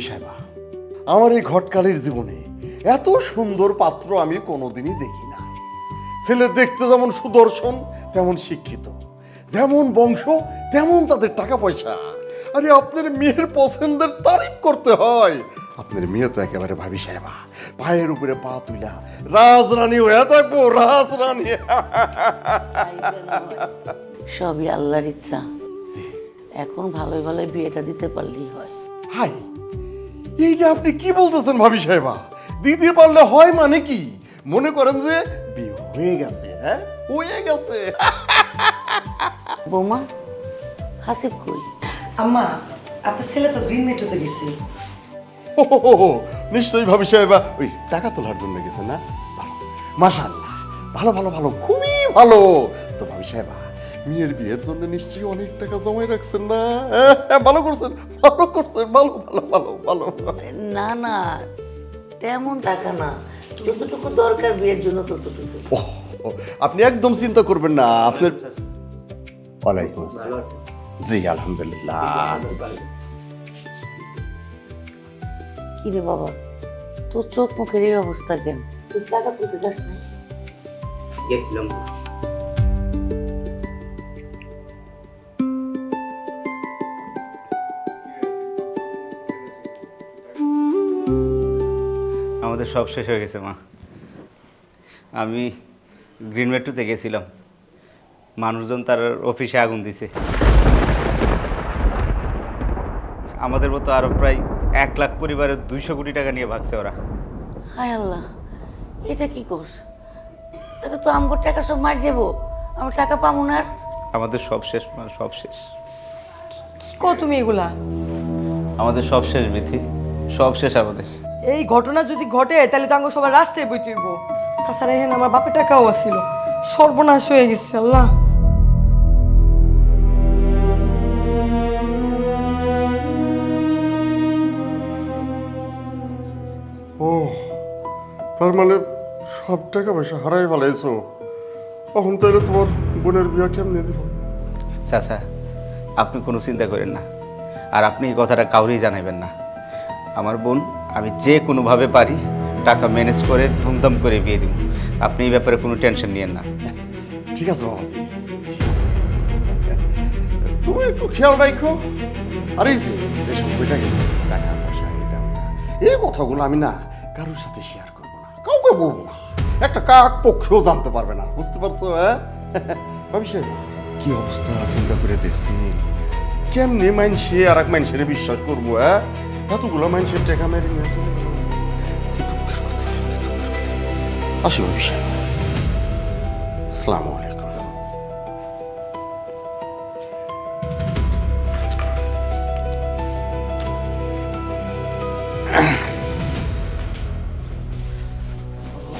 সাহেবা, আমার এই ঘটকালির জীবনে এত সুন্দর পাত্র আমি কোনোদিনই দেখি না। ছেলে দেখতে যেমন সুদর্শন তেমন শিক্ষিত, যেমন বংশ তেমন তাদের টাকা পয়সা। আরে আপনার মেয়ের পছন্দের তারিফ করতে হয়। আপনার মেয়ে তো একেবারে ভাবি সাহেবা, পায়ের উপরে পা তুইলা রাজরানী হয়ে থাকবো, রাজরানী। সবই আল্লাহর ইচ্ছা। জি। এখন ভালোই ভালোই বিয়েটা দিতে পারলেই হয়। হাই, এইটা আপনি কি বলতেছেন ভাবি সাহেবা? দিতে পারলে হয় মানে কি? মনে করেন যে বিয়ে হয়ে গেছে। হ্যাঁ, হয়ে গেছে। বৌমা, হাসিব কই? আম্মা, আপনার ছেলে তো গ্রিন মেট্রোতে গেছে। নিশ্চয়ই ভাবি সাহেবা ওই টাকা তোলার জন্য গেছে না? ভালো, মাশাআল্লাহ, ভালো ভালো ভালো, খুবই ভালো। তো ভাবি সাহেবা, মেয়ের বিয়ের জন্য নিশ্চয়ই অনেক টাকা জমাই রাখছেন না? ভালো করছেন, ভালো করছেন, ভালো ভালো ভালো ভালো। না না, তেমন টাকা না, যতটুকু দরকার বিয়ের জন্য ততটুকু। ওহ, আপনি একদম চিন্তা করবেন না। আপনার ওয়ালাইকুম আসসালাম। জি আলহামদুলিল্লাহ। কি রে বাবা, তোর চোখ মুখের এই অবস্থা কেন? তুই টাকা তুলতে যাস না? গেছিলাম। আমাদের সব শেষ হয়ে গেছে মা। আমি গ্রিন মেট্রোতে গেছিলাম, মানুষজন তার অফিসে আগুন দিছে। আমাদের মতো আরো প্রায় 1 লাখ পরিবারের 200 কোটি টাকা নিয়ে ভাগছে ওরা। হায় আল্লাহ, এটা কি করস? তাহলে তো আমগো টাকা সব মার যাবো, আমরা টাকা পাবো না আর। আমাদের সব শেষ মা, সব শেষ। কি কো তুমি এগুলা? আমাদের সব শেষ বিধি, সব শেষ আমাদের। এই ঘটনা যদি ঘটে তাহলে তো আঙ্গ সবার রাস্তায় বই তুইব। তাছাড়া এখানে আমার বাপের টাকাও আছিল, সর্বনাশ হয়ে গেছে। আল্লাহ, ও, তার মানে সব টাকা পয়সা হারাই ফেলাইছো। এখন তাহলে তোমার বোনের বিয়ে কেমনে দিব? চাচা, আপনি কোনো চিন্তা করেন না, আর আপনি এই কথাটা কাউরেই জানাবেন না। আমার বোন আমি যে কোনোভাবে পারি টাকা ম্যানেজ করে ধুমধাম করে বিয়ে দিব। আপনি এই ব্যাপারে কোনো টেনশন নিয়েন না। ঠিক আছে বাবাজি, ঠিক আছে। তুমি একটু খেয়াল রাখো। আর এই যে সব বইটা গেছে, টাকা পয়সা এটা ওটা, এই কথাগুলো আমি না কারোর সাথে শেয়ার করবো না, কাউকে বলবো না। একটা কাক পক্ষেও জানতে পারবে না, বুঝতে পারছো? হ্যাঁ ভাবি সাহেব, কি অবস্থা চিন্তা করে দেখছি। কেমনে মাইনসে আর এক মাইনসের বিশ্বাস করবো? হ্যাঁ, এতগুলো মাইনসের টাকা মেরে নিয়েছো। কি দুঃখের কথা, কি দুঃখের কথা। আসি ভাবি সাহেব, আসসালামু আলাইকুম।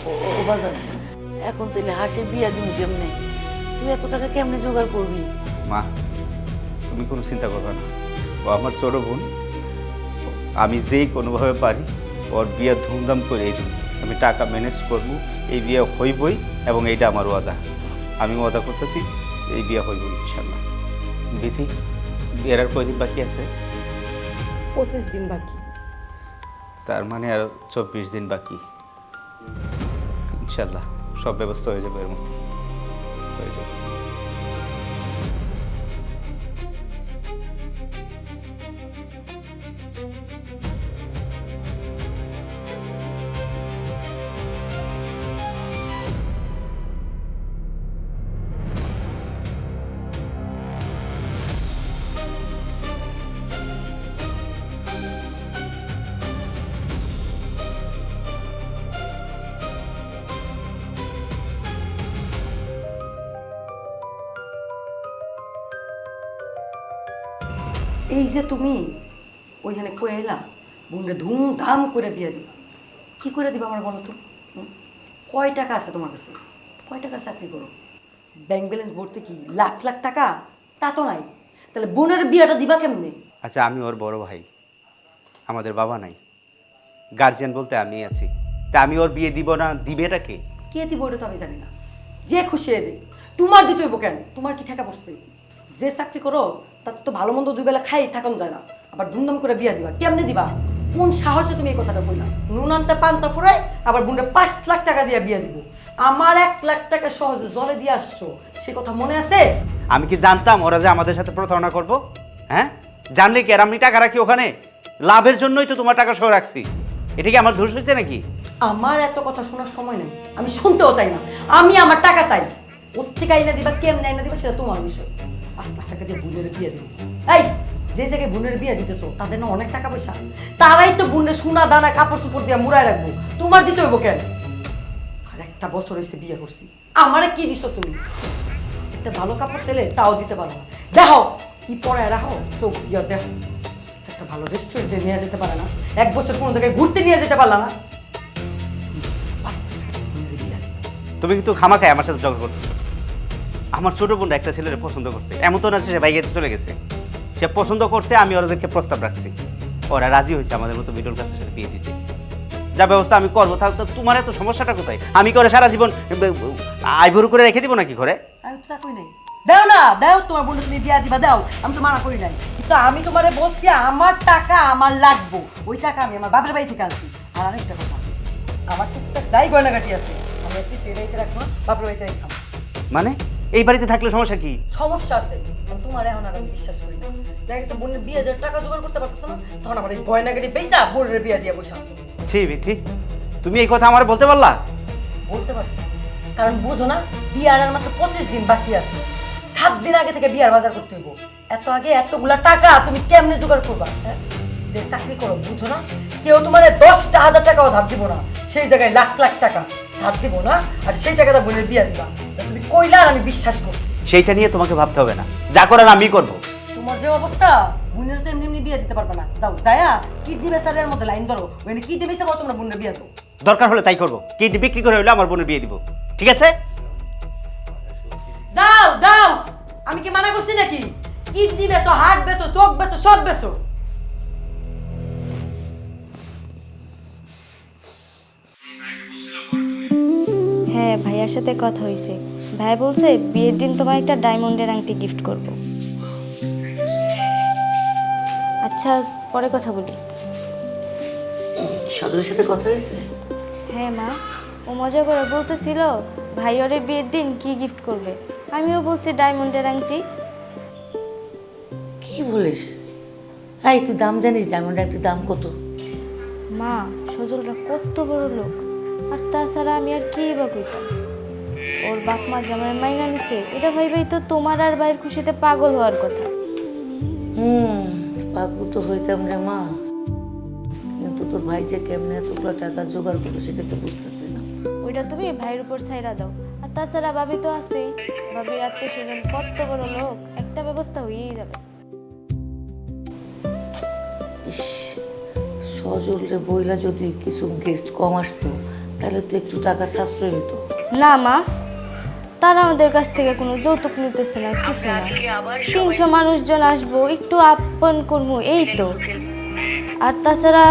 ও বাজার, এখন তাহলে হাসির বিয়া দিন কেমনে? তুই এত টাকা কেমনে জোগাড় করবি? মা, তুমি কোনো চিন্তা করবে না, ও আমার ছোট বোন। আমি যেই কোনোভাবে পারি ওর বিয়ে ধুমধাম করে এই দিন আমি টাকা ম্যানেজ করব। এই বিয়ে হইবই, এবং এইটা আমার ওয়াদা। আমি ওয়াদা করতেছি এই বিয়ে হইব ইনশাল্লাহ। বিধি, বিয়ের আর কয়দিন বাকি আছে? 25 দিন বাকি। তার মানে আর 24 দিন বাকি। ইনশাল্লাহ সব ব্যবস্থা হয়ে যাবে, এর মধ্যে হয়ে যাবে। এই যে তুমি ওইখানে কয়ে এলা বোনরে ধুমধাম করে বিয়ে দিবা, কি করে দিবা আমার বলো তো? কয় টাকা আছে তোমার কাছে? কয় টাকার চাকরি করো? ব্যাংক ব্যালেন্স ভর্তি কি লাখ লাখ টাকা? তা তো নাই। তাহলে বোনের বিয়েটা দিবা কেমনে? আচ্ছা, আমি ওর বড় ভাই, আমাদের বাবা নাই, গার্জিয়ান বলতে আমি আছি। তা আমি ওর বিয়ে দিব না, দিবেটা কে? কে দিব ওটা তো আমি জানি না, যে খুশি এ দিক। তোমার দিতে হইব কেন? তোমার কি ঠেকা পড়ছে? যে চাকরি করো তার তো ভালো মন্দ দুই বেলা খাই থাকুন যায় না, আবার ধুমধাম করে বিয়া দিবা কেমনে দিবা? কোন সাহসে তুমি এই কথাটা কইলা? নুন আনতে পান্তা ফুরাই আবার বোনটা 5 লাখ টাকা দিয়ে বিয়ে দিব। আমার 1 লাখ টাকা সহজে জলে দিয়ে আসছো, সে কথা মনে আছে? আমি কি জানতাম ওরা যে আমাদের সাথে প্রতারণা করবো? হ্যাঁ, জানলে কি আর আমি টাকা রাখি ওখানে? লাভের জন্যই তো তোমার টাকা সহ রাখছি। এটা কি আমার দোষ হয়েছে নাকি? আমার এত কথা শোনার সময় নেই, আমি শুনতেও চাই না। আমি আমার টাকা চাই। কোত্থেকে আইনা দিবা, কেমনে আইনা দিবা সেটা তোমার বিষয়। 5 লাখ টাকা দিয়ে বোনের বিয়ে দিব। এই যে জায়গায় বোনের বিয়ে দিতেছো তাদের না অনেক টাকা পয়সা, তারাই তো বোনের সোনা দানা কাপড় চোপড় দিয়ে মুড়ায় রাখবো, তোমার দিতে হইব কেন? আর একটা বছর হয়েছে বিয়ে করছি, আমারে কি দিছো তুমি? একটা ভালো কাপড় ছেলে তাও দিতে পারো না। দেখো কি পরায় রাখো, চোখ দিয়া দেখো। একটা ভালো রেস্টুরেন্টে নিয়ে যেতে পারে না, 1 বছর কোনো জায়গায় ঘুরতে নিয়ে যেতে পারলা না। 5 লাখ টাকা দিয়ে বোনের বিয়ে দিবা। তুমি কিন্তু খামাখায় আমার সাথে ঝগড়া করছো। আমার ছোট বোনটা একটা ছেলের পছন্দ করছে, এমন তো না সে বাইরে চলে গেছে। সে পছন্দ করছে, আমি ওদেরকে প্রস্তাব রাখছি, ওরা রাজি হয়েছে আমাদের মতো মিডল ক্লাসের সাথে বিয়ে দিতে। যা ব্যবস্থা আমি করবো, তাহলে তো তোমার এত সমস্যাটা কোথায়? আমি করে সারা জীবন আইভুরু করে রেখে দিব নাকি ঘরে? আমি তো তা কই নাই। দাও না, দাও তোমার বোনটা তুমি বিয়া দিবা, দাও। আমি তো মানা করি নাই, কিন্তু আমি তোমারে বলছি আমার টাকা আমার লাগবো। ওই টাকা আমি আমার বাপের বাড়ি থেকে আনছি। আর আরেকটা কথা, আমার টুকটাক যাই গয়নাগাটি আছে আমি একটু সেই বাড়িতে রাখবো না, বাপের বাড়িতে রাখলাম। মানে এই বাড়িতে থাকলে সমস্যা কি? সমস্যা আছে, আমি তোমার এখন আর আমি বিশ্বাস করি না। দেখা গেছে বোনের বিয়ে দেওয়ার টাকা জোগাড় করতে পারতেছো না, তখন আমার এই গয়নাগাটি বেচা বোনের বিয়া দিয়ে বসে আসছো। ছি বিথি, তুমি এই কথা আমার বলতে পারলা? বলতে পারছি, কারণ বুঝো না বিয়ার আর মাত্র 25 দিন বাকি আছে। 7 দিন আগে থেকে বিয়ার বাজার করতে হইব। এত আগে এতগুলা টাকা তুমি কেমনে জোগাড় করবা? হ্যাঁ, যে চাকরি করো বুঝো না, কেউ তোমার 10,000 টাকাও ধার দিব না, সেই জায়গায় লাখ লাখ টাকা ধার দিব না, আর সেই টাকাটা বোনের বিয়া দিবা। তুমি কইলা আর আমি বিশ্বাস করছি। সেইটা নিয়ে তোমাকে ভাবতে হবে না, যা করার আমি করবো। তোমার যে অবস্থা, বোনের তো এমনি এমনি বিয়ে দিতে পারবে না। যাও যায়া কিডনি বেচারের মধ্যে লাইন ধরো, ওখানে কিডনি বেচে পর তোমরা বোনের বিয়ে দাও। দরকার হলে তাই করবো, কিডনি বিক্রি করে হলে আমার বোনের বিয়ে দিব, ঠিক আছে? যাও যাও, আমি কি মানা করছি নাকি? কিডনি বেচো, হার্ট বেচো, চোখ বেচো, সব বেচো। হ্যাঁ, ভাইয়ার সাথে কথা হয়েছে। ভাই বলছে বিয়ের দিন তোমার একটা ডায়মন্ডের আংটি গিফট করব। আচ্ছা, পরে কথা বলি। সজলের সাথে কথা হয়েছে? হ্যাঁ মা, ও মজা করে বলতেছিল ভাই ওরে বিয়ের দিন কি গিফট করবে। আমিও বলছি ডায়মন্ডের আংটি। কি বলিস? এই তুই দাম জানিস? ডায়মন্ড একটা দাম কত? মা, সজলটা কত বড় লোক, আর তাছাড়া আমি আর কি বা কইতাম। ওর বাপ মা যেমন মাইনা নিছে, এটা ভাইবাই তো তোমার আর ভাইয়ের খুশিতে পাগল হওয়ার কথা। পাগল তো হইতাম রে মা, কিন্তু তোর ভাই যে কেমনে এতগুলো টাকা জোগাড় করবে সেটা তো বুঝতেছি না। ওইটা তুমি ভাইয়ের উপর ছাইরা দাও। আর তাছাড়া ভাবি তো আছেই, ভাবির আত্মীয় স্বজন কত বড় লোক, একটা ব্যবস্থা হয়েই যাবে। ইস, সজলের বইলা যদি কিছু গেস্ট কম আসতো তাহলে তো একটু টাকা সাশ্রয় হতো। না মা, তারা আমাদের কাছ থেকে কোনো যৌতুক নিতেছে না, কিছু না। 300 মানুষজন আসবো, একটু আপন করবো, এই তো। আর তাছাড়া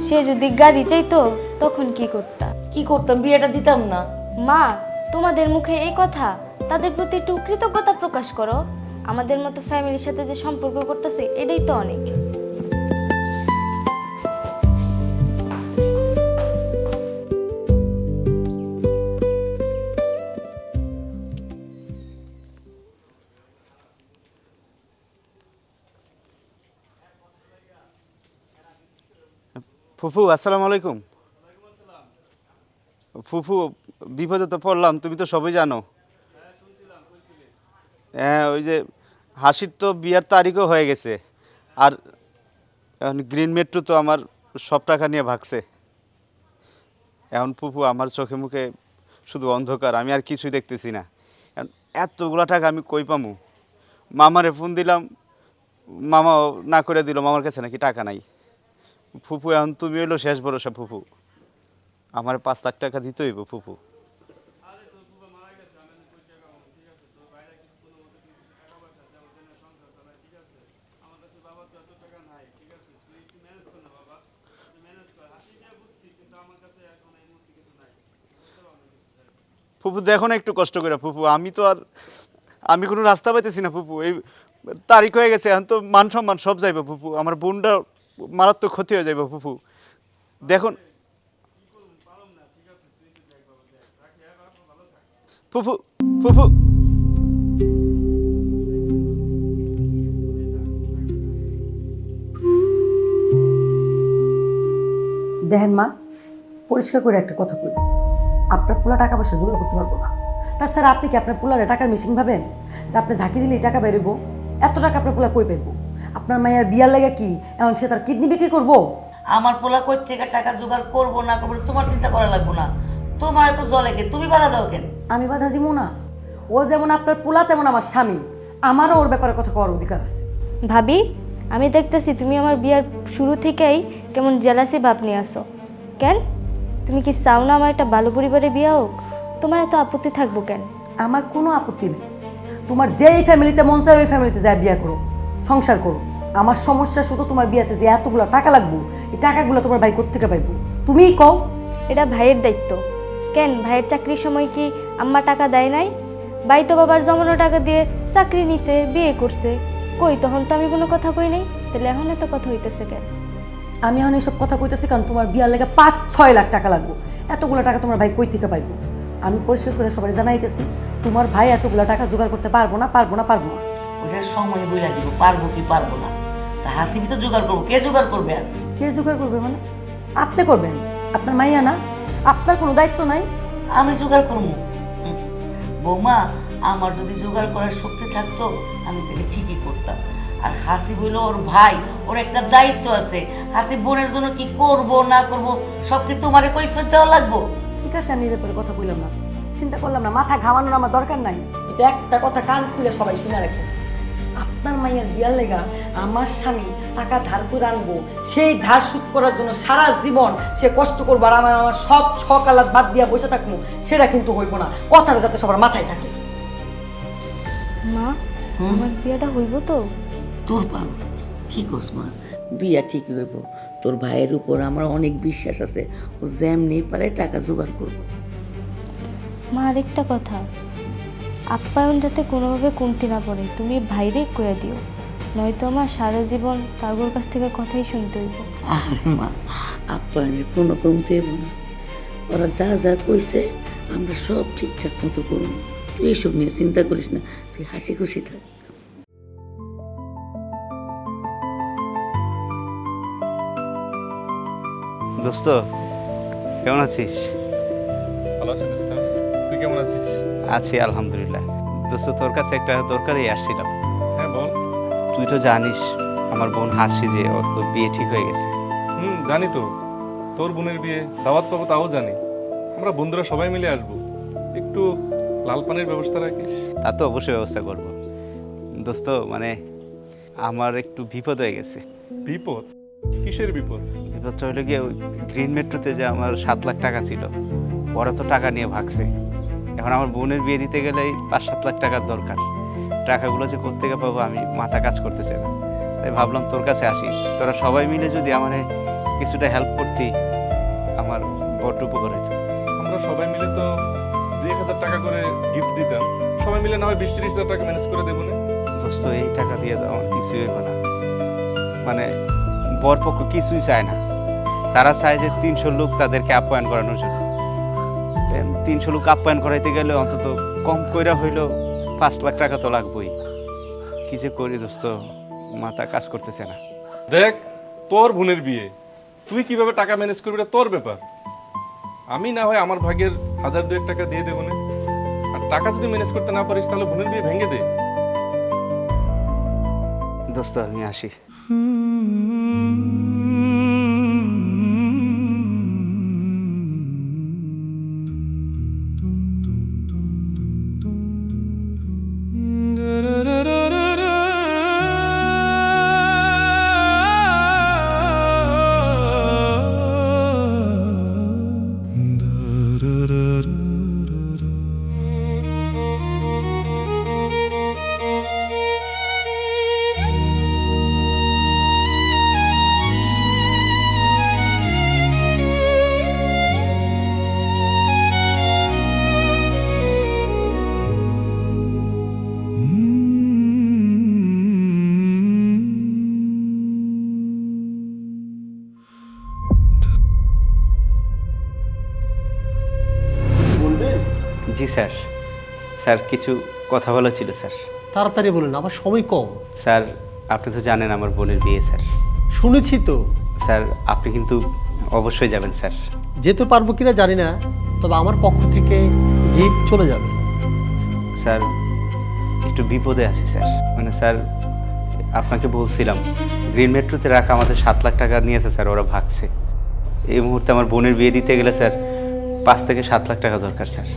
সে যদি গাড়ি চাইতো তখন কি করতা? কি করতাম? বিয়েটা দিতাম না। মা, তোমাদের মুখে এই কথা, তাদের প্রতি একটু কৃতজ্ঞতা প্রকাশ করো। আমাদের মতো ফ্যামিলির সাথে যে সম্পর্ক করতেছে এটাই তো অনেক। ফুফু, আসসালামু আলাইকুম। ফুফু, বিপদে তো পড়লাম, তুমি তো সবই জানো। হ্যাঁ, ওই যে হাসির তো বিয়ার তারিখও হয়ে গেছে, আর এখন গ্রিন মেট্রো তো আমার সব টাকা নিয়ে ভাগছে। এখন ফুফু, আমার চোখে মুখে শুধু অন্ধকার, আমি আর কিছুই দেখতেছি না। এখন এতগুলা টাকা আমি কই পামু? মামারে ফোন দিলাম, মামাও না করে দিল, মামার কাছে নাকি টাকা নাই। ফুফু, এখন তুমি হইলো শেষ ভরসা ফুফু, আমার 5 লাখ টাকা দিতে হইব ফুফু। ফুফু দেখো না একটু কষ্ট করে ফুফু, আমি কোনো রাস্তা পাইতেছি না ফুফু। এই তারিখ হয়ে গেছে, এখন তো মান সম্মান সব যাইবে ফুফু। আমার বোনটা মারাত্মক ক্ষতি হয়ে যাবে ফুফু। দেখুন ফুফু, ফুফু দেখেন মা, পরিষ্কার করে একটা কথা বলি, আপনার পোলা টাকা পয়সা জোগাড় করতে পারবো না। তাছাড়া আপনি কি আপনার পোলারে টাকার মেশিন ভাবেন যে আপনি ঝাঁকি দিলেই টাকা বেরোবো? এত টাকা আপনার পোলা কই পাইবো? আপনার মায়ের বিয়ার লাগে কি এখন সে তার কিডনি বিক্রি করবো? আমার পোলা কই থেকে টাকা জোগাড় করবো না করবো তোমার চিন্তা করা লাগবো না। তোমার তো জলে কে, তুমি বাধা দাও কেন? আমি বাধা দিব না? ও যেমন আপনার পোলা তেমন আমার স্বামী, আমারও ওর ব্যাপারে কথা কওয়ার অধিকার আছে। ভাবি, আমি দেখতেছি তুমি আমার বিয়ার শুরু থেকেই কেমন জেলাসি ভাব নিয়ে আসো। কেন? তুমি কি চাও না আমার একটা ভালো পরিবারে বিয়ে হোক? তোমার এত আপত্তি থাকবো কেন? আমার কোনো আপত্তি নেই, তোমার যেই ফ্যামিলিতে মন চায় ওই ফ্যামিলিতে যায় বিয়ে করো, সংসার করো। আমার সমস্যা শুধু তোমার বিয়েতে যে এতগুলো টাকা লাগবো, এই টাকাগুলো তোমার ভাই কোত্থেকে পাইবো তুমিই কও। এটা ভাইয়ের দায়িত্ব। কেন, ভাইয়ের চাকরির সময় কি আম্মা টাকা দেয় নাই? ভাই তো বাবার জমানো টাকা দিয়ে চাকরি নিছে, বিয়ে করছে। কই, তখন তো আমি কোনো কথা কই নাই। তাহলে এখন এত কথা হইতেছে কেন? আমি এখন এইসব কথা কইতেছি কারণ তোমার বিয়ার লেগে 5-6 লাখ টাকা লাগবো। এতগুলো টাকা তোমার ভাই কই থেকে পাইবো? আমি পরিষ্কার করে সবাই জানাইতেছি, তোমার ভাই এতগুলো টাকা জোগাড় করতে পারবো না, পারবো না, পারবো না। ওটার সময় বইলা দিব পারবো কি পারবো না। তা হাসিবি তো জোগাড় করবো, কে জোগাড় করবে আর? কে জোগাড় করবে মানে? আপনি করবেন, আপনার মাইয়া না? আপনার কোনো দায়িত্ব নাই? আমি জোগাড় করবো। বৌমা, আমার যদি জোগাড় করার শক্তি থাকতো আমি তাকে ঠিকই করতাম। আর হাসিব হইলো ওর ভাই, ওর একটা দায়িত্ব আছে। হাসিব বোনের জন্য কি করব না করব সব কি তোমারে কৈফিয়ত দেওয়া লাগবো? ঠিক আছে, আমি এর ব্যাপারে কথা বললাম না, চিন্তা করলাম না, মাথা ঘামানোর আমার দরকার নাই। এটা একটা কথা কান খুলে সবাই শুনে রাখেন, আপনার মাইয়ার বিয়ার লেগা আমার স্বামী টাকা ধার করে আনবো, সেই ধার শোধ করার জন্য সারা জীবন সে কষ্ট করবো, আর আমার সব সকালাত বাদ দিয়া বসে থাকবো, সেটা কিন্তু হইব না। কথাটা যাতে সবার মাথায় থাকে। মা, আমার বিয়েটা হইব তো? তোর বাবা কি কোস মা, বিয়া ঠিক হইব। তোর ভাইয়ের উপর আমার অনেক বিশ্বাস আছে, ও যেমনি পারে টাকা জোগাড় করবো। মা, আরেকটা কথা, আপ্যায়ন যাতে কোনোভাবে কমতি না পড়ে, তুমি ভাইরে কইয়া দিও, নয়তো আমার সারা জীবন কাগর কাছ থেকে কথাই শুনতে হইব। আরে মা, আপ্যায়নের কোনো কমতে হইব না। ওরা যা যা কইছে আমরা সব ঠিকঠাক মতো করব। তুই এসব নিয়ে চিন্তা করিস না, তুই হাসি খুশি থাক। দোস্ত, কেমন আছিস? ভালো আছি দোস্ত, তুই কেমন আছিস? আছি আলহামদুলিল্লাহ। দোস্ত, তোর কাছে একটা দরকারই আসছিলাম। হ্যাঁ বল। তুই তো জানিস আমার বোন হাসি যে ওর তো বিয়ে ঠিক হয়ে গেছে। জানি তো, তোর বোনের বিয়ে দাওয়াত পাবো তাও জানি। আমরা বন্ধুরা সবাই মিলে আসবো, একটু লাল পানির ব্যবস্থা রাখিস। তা তো অবশ্যই ব্যবস্থা করব। দোস্ত, মানে আমার একটু বিপদ হয়ে গেছে। বিপদ? কিসের বিপদ? বিপদটা হলো গিয়ে ওই গ্রিন মেট্রোতে যে আমার 7 লাখ টাকা ছিল, ওরা তো টাকা নিয়ে ভাগছে। এখন আমার বোনের বিয়ে দিতে গেলেই 5-7 লাখ টাকার দরকার। টাকাগুলো যে কোত্থেকে পাবো আমি মাথা কাজ করতেছে না। তাই ভাবলাম তোর কাছে আসি, তোরা সবাই মিলে যদি আমার কিছুটা হেল্প করতি আমার বড় উপকার হতো। আমরা সবাই মিলে তো 2-1,000 টাকা করে গিফট দিতাম। সবাই মিলে না হয় 20-30 হাজার টাকা ম্যানেজ করে দেবো না? দোস্ত, এই টাকা দিয়ে তো আমার কিছুই হইব না। মানে বরপক্ষ কিছুই চায় না, তারা চায় যে 300 লোক তাদেরকে আপ্যায়ন করানোর জন্য। 300 লোক আপ্যায়ন করাইতে গেলে অন্তত কম কইরা হইলেও 5 লাখ টাকা তো লাগবেই। কি যে করি দোস্ত, মাথা কাজ করতেছে না। দেখ, তোর বোনের বিয়ে, তুই কিভাবে টাকা ম্যানেজ করবি এটা তোর ব্যাপার। আমি না হয় আমার ভাগের 1,000-2,000 টাকা দিয়ে দেবো না। আর টাকা যদি ম্যানেজ করতে না পারিস তাহলে বোনের বিয়ে ভেঙে দে। দোস্ত, আমি আসি। স্যার, স্যার কিছু কথা বলা ছিল স্যার। তাড়াতাড়ি বলুন, আমার সময় কম। স্যার আপনি তো জানেন আমার বোনের বিয়ে স্যার। শুনেছি তো। স্যার আপনি কিন্তু অবশ্যই যাবেন স্যার। যেতে পারবো কিনা জানি না, তবে আমার পক্ষ থেকে গিফট চলে যাবে। স্যার একটু বিপদে আছি স্যার, মানে স্যার আপনাকে বলছিলাম গ্রিন মেট্রোতে রাখা আমাদের 7 লাখ টাকা নিয়েছে স্যার, ওরা ভাগছে। এই মুহূর্তে আমার বোনের বিয়ে দিতে গেলে স্যার 5 থেকে 7 লাখ টাকা দরকার স্যার।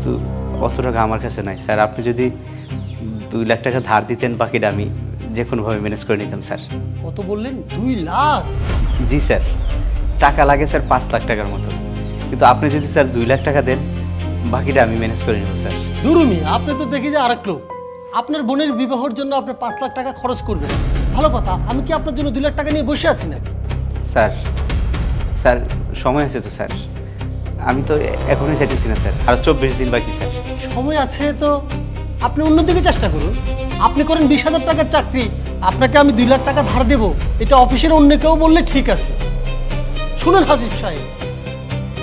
তো অত টাকা আমার কাছে নাই স্যার, আপনি যদি 2 লাখ টাকা ধার দিতেন বাকিটা আমি যে কোনোভাবে ম্যানেজ করে নিতাম স্যার। কত বললেন? 2 লাখ? জি স্যার, টাকা লাগে স্যার 5 লাখ টাকার মতো, কিন্তু আপনি যদি স্যার 2 লাখ টাকা দেন বাকিটা আমি ম্যানেজ করে নেব স্যার। দুরুমি, আপনি তো দেখি যে আরেক লোক। আপনার বোনের বিবাহের জন্য আপনি 5 লাখ টাকা খরচ করবেন, ভালো কথা। আমি কি আপনার জন্য 2 লাখ টাকা নিয়ে বসে আছি নাকি? স্যার স্যার সময় আছে তো স্যার, আমি তো এখনই চাইতেছি না স্যার, আর 24 দিন বাকি স্যার। সময় আছে তো আপনি অন্যদিকে চেষ্টা করুন। আপনি করেন 20,000 টাকার চাকরি, আপনাকে আমি 2 লাখ টাকা ধার দেবো, এটা অফিসের অন্য কেউ বললে ঠিক আছে। শুনুন হাসিফ সাহেব,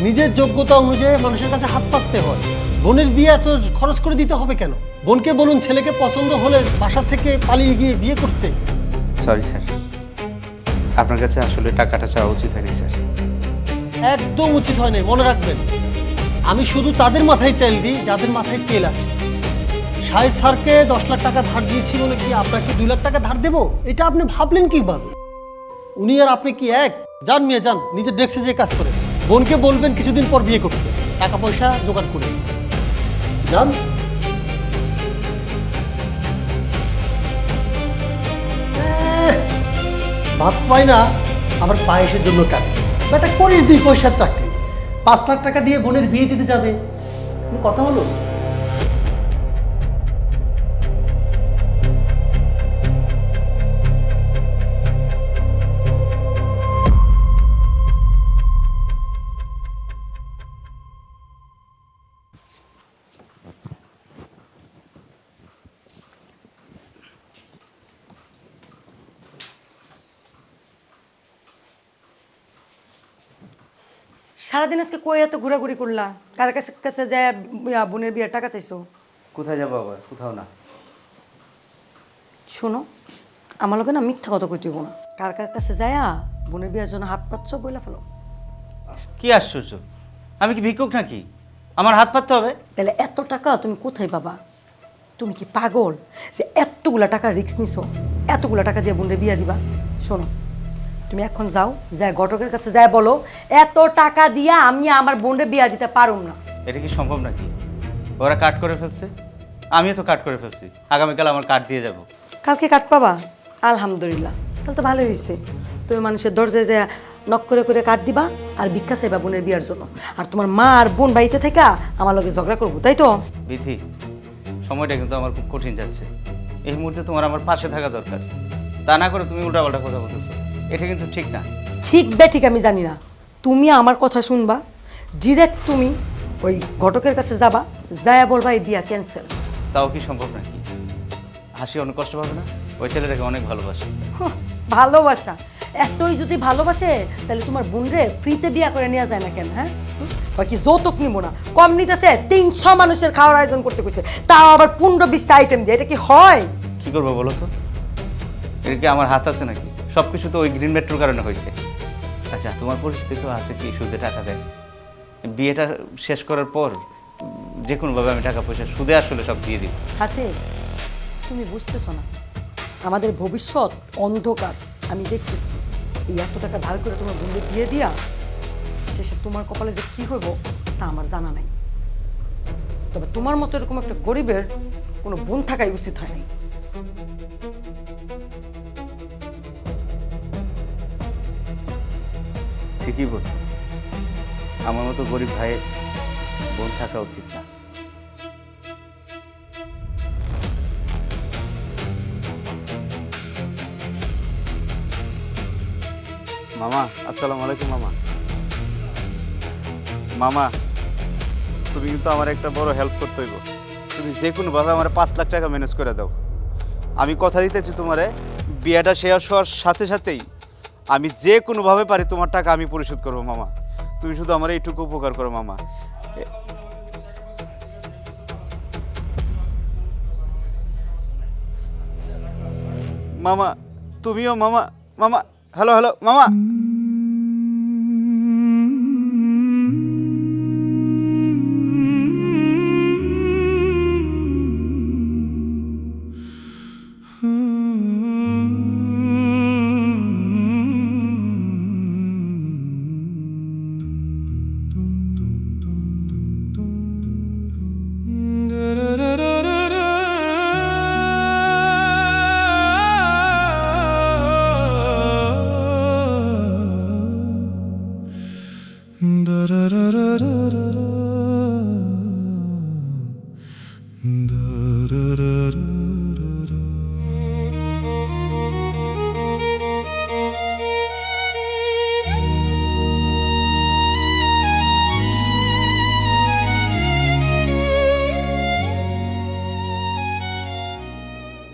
নিজের যোগ্যতা অনুযায়ী মানুষের কাছে হাত পাততে হয়। বোনের বিয়ে এত খরচ করে দিতে হবে কেন? বোনকে বলুন ছেলেকে পছন্দ হলে বাসা থেকে পালিয়ে গিয়ে বিয়ে করতে। সরি স্যার, আপনার কাছে আসলে টাকাটা চাওয়া উচিত হয়নি স্যার। একদম উচিত হয়নি, মনে রাখবেন। আমি শুধু তাদের মাথায় তেল দিই যাদের মাথায় তেল আছে। শাহেদ স্যারকে 10 লাখ টাকা ধার দিয়েছি বলে কি আপনাকে 2 লাখ টাকা ধার দেবো? এটা আপনি ভাবলেন কিভাবে? উনি আর আপনি কি এক? যান মিয়া যান, নিজের ডেস্কে যেয়ে কাজ করে। বোনকে বলবেন কিছুদিন পর বিয়ে করতে, টাকা পয়সা জোগাড় করে যান। ভাত পাই না আবার পায়েসের জন্য কাঁদে। বেটা করিস 2 পয়সার চাকরি, 5 লাখ টাকা দিয়ে বোনের বিয়ে দিতে যাবে, কোনো কথা হলো? সারাদিন আজকে কই এত ঘোরাঘুরি করলা? কার কাছে কাছে যায় বোনের বিয়ের টাকা চাইছো? কোথায় যাবো আবার? কোথাও না। শোনো, আমার লোকে না মিথ্যা কথা কইতেইব না। কার কার কাছে যায়া বোনের বিয়ের জন্য হাত পাচ্ছ বইলা ফেলো। কি আশ্চর্য, আমি কি ভিক্ষুক নাকি আমার হাত পাততে হবে? তাহলে এত টাকা তুমি কোথায় পাবা? তুমি কি পাগল যে এতগুলা টাকা রিস্ক নিছো? এতগুলা টাকা দিয়ে বোনের বিয়া দিবা? শোনো, তুমি এখন যাও, যায় ঘটকের কাছে যায় বলো এত টাকা দিয়া আমি আমার বোনের বিয়া দিতে পারুম না। এটা কি সম্ভব নাকি? ওরা কাট করে ফেলছে, আমিও তো কাট করে ফেলছি, আগামীকাল আমার কাট দিয়ে যাব। কালকে কাট পাবা? আলহামদুলিল্লাহ, তাহলে তো ভালোই হয়েছে। তুমি মানুষের দরজায় যায় নক করে করে কাট দিবা আর ভিক্ষা চাইবা বোনের বিয়ার জন্য, আর তোমার মা আর বোন বাড়িতে থেকে আমার লগে ঝগড়া করবো, তাই তো? বিধি, সময়টা কিন্তু আমার খুব কঠিন যাচ্ছে। এই মুহূর্তে তোমার আমার পাশে থাকা দরকার, তা না করে তুমি উল্টাপাল্টা কথা বলতেছো, এটা কিন্তু ঠিক না। ঠিক বে ঠিক আমি জানি না, তুমি আমার কথা শুনবা, ডিরেক্ট তুমি ওই ঘটকের কাছে যাবা, যায়া বলবা এই বিয়া ক্যান্সেল। তাও কি সম্ভব নাকি? হাসি অনেক কষ্ট পাবে না? ওই ছেলেটাকে অনেক ভালোবাসে। ভালোবাসা? এতই যদি ভালোবাসে তাহলে তোমার বোনরে ফ্রিতে বিয়া করে নেওয়া যায় না কেন? হ্যাঁ, হয় কি যৌতুক নিব না? কম নিতেছে, 300 মানুষের খাওয়ার আয়োজন করতে কইছে, তাও আবার 15-20টা আইটেম দিয়ে। এটা কি হয়? কি করবো বলো তো? এটা কি আমার হাত আছে নাকি? সব কিছু তো ওই গ্রিন মেট্রোর কারণে হয়েছে। আচ্ছা, তোমার পরিস্থিতি তো আছে কি সুদে টাকা দেয়? বিয়েটা শেষ করার পর যে কোনোভাবে আমি টাকা পয়সা সুদে আসলে সব দিয়ে দিই। হাসিব, তুমি বুঝতেছো না, আমাদের ভবিষ্যৎ অন্ধকার। আমি দেখতেছি এই এত টাকা ধার করে তোমার বোনকে বিয়ে দিয়া শেষে তোমার কপালে যে কি হইব তা আমার জানা নাই। তবে তোমার মতো এরকম একটা গরিবের কোনো বোন থাকাই উচিত হয় নাই। ঠিকই বলছো, আমার মতো গরিব ভাইয়ের বোন থাকা উচিত না। মামা, আসসালামু আলাইকুম মামা। মামা, তুমি কিন্তু আমার একটা বড় হেল্প করতে হইব। তুমি যে কোনোভাবে আমার 5 লাখ টাকা ম্যানেজ করে দাও। আমি কথা দিতেছি তোমারে, বিয়েটা শেষ হওয়ার সাথে সাথেই আমি যে কোনোভাবে পারি তোমার টাকা আমি পরিশোধ করবো মামা। তুমি শুধু আমার এইটুকু উপকার করো মামা। মামা তুমিও মামা মামা হ্যালো হ্যালো মামা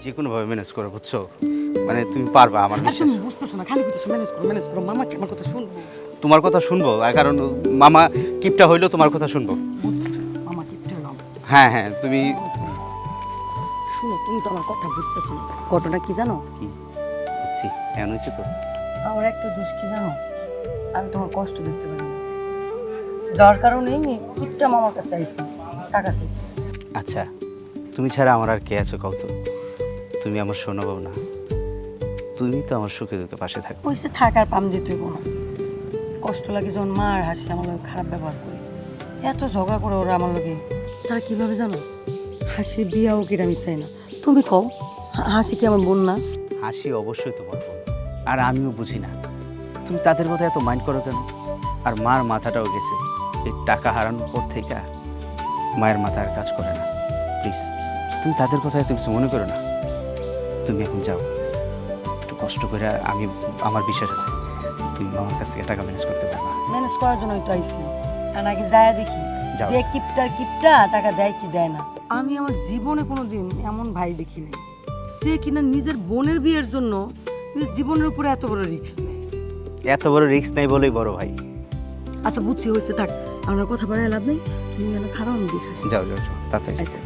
যে কোনোভাবে ম্যানেজ করো বুঝছো মানে তুমি পারবা আমার আর বিশ্বাস তুমি বুঝতেছো না, খালি বুঝতেছো ম্যানেজ করো, মামা কি আমার কথা শুনবো? তোমার কথা শুনবো কারণ মামা কিপটা হইলেও তোমার কথা শুনবো বুঝছি, মামা কিপটে হলো আমার। হ্যাঁ হ্যাঁ তুমি শুনো, তুমি তো আমার কথা বুঝতেছো না। ঘটনা কি জানো? কি বুঝছি এমন হয়েছে তো আমার একটা দোষ কি জানো, আমি তোমার কষ্ট দেখতে পারি না, যার কারণেই কিপটা মামার কাছে আইছি টাকা চাই। আচ্ছা তুমি ছাড়া আমার আর কে আছে কও তো তুমি আমার শোনাবো না তুমি তো আমার সুখে দুঃখে পাশে থাকো ওইসে থাকার পাম দিতে হইব না। কষ্ট লাগে যখন মা আর হাসি আমার লগে খারাপ ব্যবহার করে, এত ঝগড়া করে ওরা আমার লগে। তারা কিভাবে জানো, হাসির বিয়াও কিরা আমি চাই না। তুমি কও, হাসি কি আমার বোন না? হাসি অবশ্যই তোমার বোন আর আমিও বুঝি না তুমি তাদের কথা এত মাইন্ড করো কেন আর মার মাথাটাও গেছে এই টাকা হারানোর পর থেকে মায়ের মাথা আর কাজ করে না প্লিজ তুমি তাদের কথা এত কিছু মনে করো না তুমি এখন যাও একটু কষ্ট করে আমি আমার বিশ্বাস আছে তুমি আমার কাছ থেকে টাকা ম্যানেজ করতে পারবা ম্যানেজ করার জন্যই তো আইছি। আর নাকি যায় দেখি যাও। যে কিপটা টাকা দেয় কি দেয় না। আমি আমার জীবনে কোনোদিন এমন ভাই দেখি নাই যে কিনা নিজের বোনের বিয়ের জন্য নিজের জীবনের উপরে এত বড় রিস্ক নেয়। এত বড় রিস্ক নাই বলেই বড় ভাই আচ্ছা বুঝছি, হয়েছে, থাক, আমার কথা বাড়ায় লাভ নেই। তুমি যেন খারাপ আমি দেখাচ্ছি। যাও যাও যাও তাড়াতাড়ি আচ্ছা।